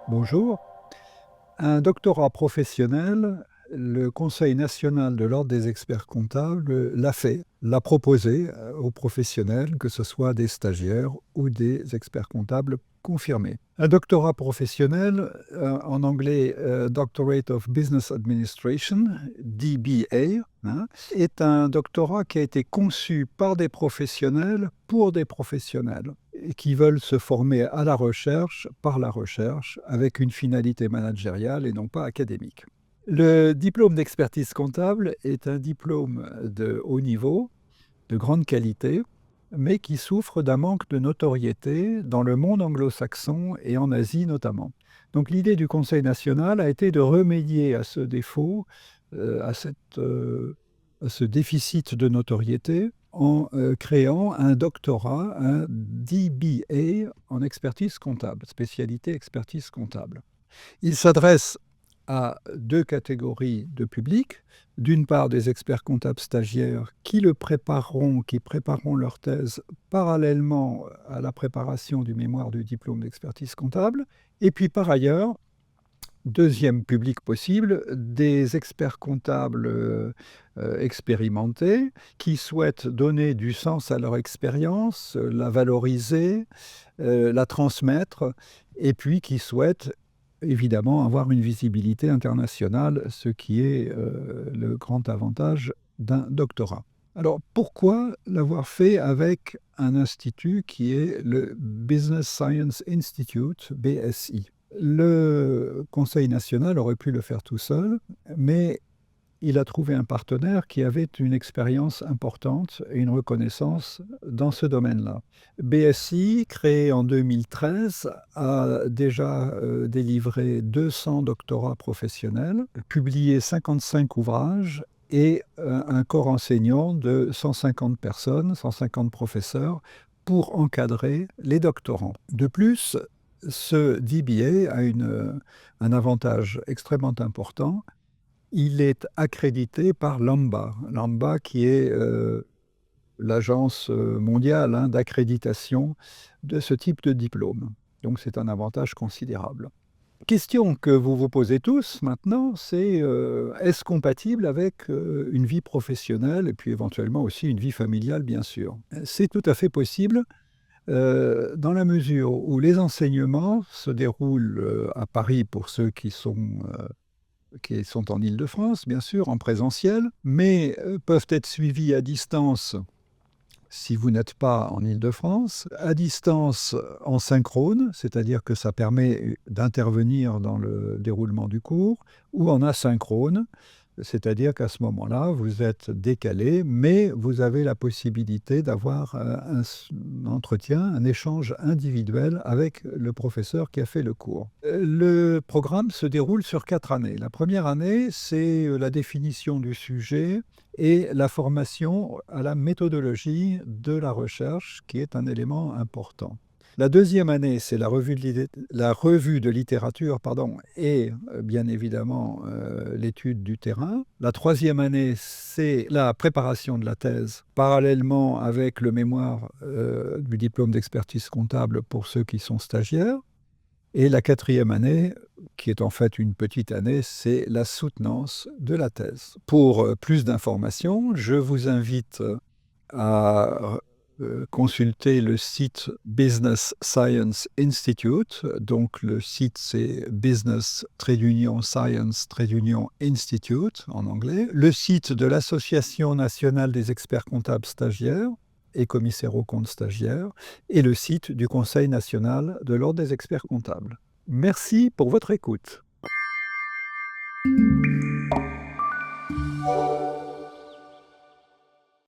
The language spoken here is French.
Bonjour. Un doctorat professionnel, le Conseil national de l'ordre des experts comptables l'a proposé aux professionnels, que ce soit des stagiaires ou des experts comptables confirmés. Un doctorat professionnel, en anglais Doctorate of Business Administration, DBA, est un doctorat qui a été conçu par des professionnels pour des professionnels et qui veulent se former à la recherche, par la recherche, avec une finalité managériale et non pas académique. Le diplôme d'expertise comptable est un diplôme de haut niveau, de grande qualité, mais qui souffre d'un manque de notoriété dans le monde anglo-saxon et en Asie notamment. Donc l'idée du Conseil national a été de remédier à ce défaut, à ce déficit de notoriété, en créant un doctorat, un DBA en expertise comptable, spécialité expertise comptable. Il s'adresse à deux catégories de public. D'une part, des experts comptables stagiaires qui prépareront leur thèse parallèlement à la préparation du mémoire du diplôme d'expertise comptable. Et puis par ailleurs, deuxième public possible, des experts comptables expérimentés qui souhaitent donner du sens à leur expérience, la valoriser, la transmettre, et puis qui souhaitent évidemment avoir une visibilité internationale, ce qui est le grand avantage d'un doctorat. Alors pourquoi l'avoir fait avec un institut qui est le Business Science Institute, BSI? Le Conseil national aurait pu le faire tout seul, mais il a trouvé un partenaire qui avait une expérience importante et une reconnaissance dans ce domaine-là. BSI, créé en 2013, a déjà délivré 200 doctorats professionnels, publié 55 ouvrages et un corps enseignant de 150 personnes, 150 professeurs, pour encadrer les doctorants. De plus, ce DBA a un avantage extrêmement important. Il est accrédité par l'AMBA qui est l'agence mondiale d'accréditation de ce type de diplôme. Donc c'est un avantage considérable. Question que vous vous posez tous maintenant, c'est est-ce compatible avec une vie professionnelle et puis éventuellement aussi une vie familiale, bien sûr. C'est tout à fait possible dans la mesure où les enseignements se déroulent à Paris pour ceux qui sont en Île-de-France, bien sûr, en présentiel, mais peuvent être suivis à distance si vous n'êtes pas en Île-de-France, à distance en synchrone, c'est-à-dire que ça permet d'intervenir dans le déroulement du cours, ou en asynchrone, c'est-à-dire qu'à ce moment-là, vous êtes décalé, mais vous avez la possibilité d'avoir un entretien, un échange individuel avec le professeur qui a fait le cours. Le programme se déroule sur 4 années. La première année, c'est la définition du sujet et la formation à la méthodologie de la recherche, qui est un élément important. La deuxième année, c'est la revue de littérature et bien évidemment l'étude du terrain. La troisième année, c'est la préparation de la thèse, parallèlement avec le mémoire du diplôme d'expertise comptable pour ceux qui sont stagiaires. Et la quatrième année, qui est en fait une petite année, c'est la soutenance de la thèse. Pour plus d'informations, je vous invite à consulter le site Business Science Institute. Donc le site c'est Business-Science-Institute en anglais. Le site de l'Association nationale des experts comptables stagiaires et commissaires aux comptes stagiaires, et le site du Conseil national de l'ordre des experts comptables. Merci pour votre écoute.